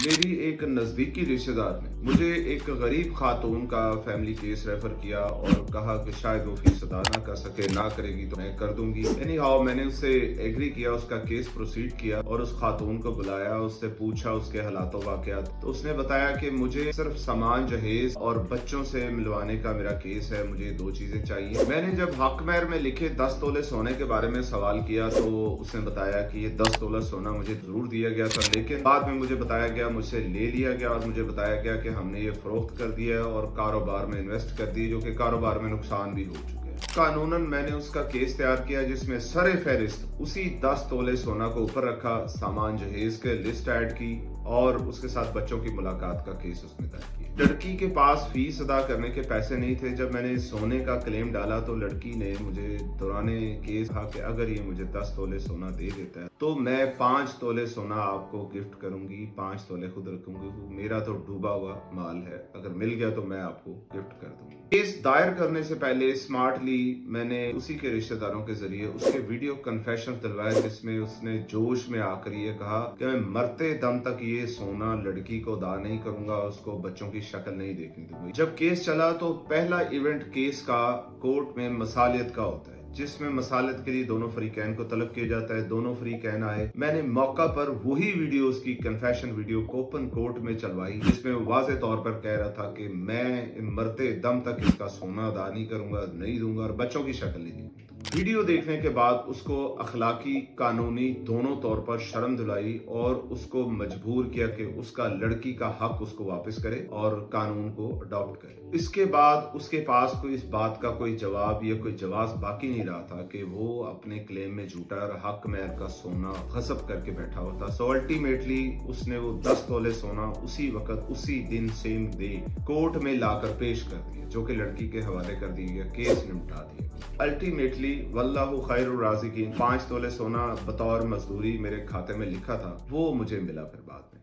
मेरी एक नजदीकी रिश्तेदार ने मुझे एक गरीब खातून का फैमिली केस रेफर किया और कहा कि शायद वो फीस अदा ना कर सके, ना करेगी तो मैं कर दूंगी। एनी हाउ मैंने उससे एग्री किया, उसका केस प्रोसीड किया और उस खातून को बुलाया, उससे पूछा उसके हालात वाकयात। तो उसने बताया कि मुझे सिर्फ सामान जहेज और बच्चों से मिलवाने का मेरा केस है, मुझे दो चीजें चाहिए। मैंने जब हक महर में लिखे 10 तोले सोने के बारे में सवाल किया तो उसने बताया कि ये 10 तोला सोना मुझे जरूर दिया गया था, लेकिन बाद में मुझे बताया गया, मुझसे ले लिया गया और मुझे बताया गया कि हमने ये फरोख्त कर दिया और कारोबार में इन्वेस्ट कर दी, जो कि कारोबार में नुकसान भी हो चुके हैं। कानूनन मैंने उसका केस तैयार किया जिसमें सरे फहरिस्त उसी 10 तोले सोना को ऊपर रखा, सामान जहेज के लिस्ट ऐड की और उसके साथ बच्चों की मुलाकात का केस उसने दर्ज किया। लड़की के पास फीस अदा करने के पैसे नहीं थे। जब मैंने सोने का क्लेम डाला तो लड़की ने मुझे दौराने केस कहा कि अगर ये मुझे 10 तोले सोना दे देता है तो मैं 5 तोले सोना आपको गिफ्ट करूंगी, 5 तोले खुद रखूंगी, मेरा तो डूबा हुआ माल है, अगर मिल गया तो मैं आपको गिफ्ट कर दूंगी। केस दायर करने से पहले स्मार्टली मैंने उसी के रिश्तेदारों के जरिए उसके वीडियो कन्फेशन दिलवाए जिसमें उसने जोश में आकर ये कहा कि मैं मरते दम तक ये सोना लड़की को अदा नहीं करूंगा, उसको बच्चों की शक्ल नहीं देखने दूंगी। जब केस चला तो पहला इवेंट केस का कोर्ट में मसालियत का होता है, जिसमें मसालत के लिए दोनों फरीकैन को तलब किया जाता है। दोनों फरीकैन आए, मैंने मौका पर वही वीडियो, उसकी कन्फेशन वीडियो ओपन कोर्ट में चलवाई जिसमें वो वाज़ेह तौर पर कह रहा था कि मैं मरते दम तक इसका सोना अदा नहीं करूंगा, नहीं दूंगा और बच्चों की शक्ल नहीं दूंगा। वीडियो देखने के बाद उसको अखलाकी कानूनी दोनों तौर पर शर्म दिलाई और उसको मजबूर किया कि उसका लड़की का हक उसको वापस करे और कानून को अडॉप्ट करे। इसके बाद उसके पास कोई इस बात का कोई जवाब या कोई जवाब बाकी नहीं रहा था कि वो अपने क्लेम में झूठा और हक महर का सोना गसब करके बैठा होता। सो अल्टीमेटली उसने वो 10 तोले सोना उसी वक्त उसी दिन सेम डे कोर्ट में लाकर पेश कर दिया, जो कि लड़की के हवाले कर दिया गया, केस निपटा दिया। अल्टीमेटली वल्लाहु खैरुर राज़िकीन 5 तोले सोना बतौर मजदूरी मेरे खाते में लिखा था, वो मुझे मिला फिर बाद में।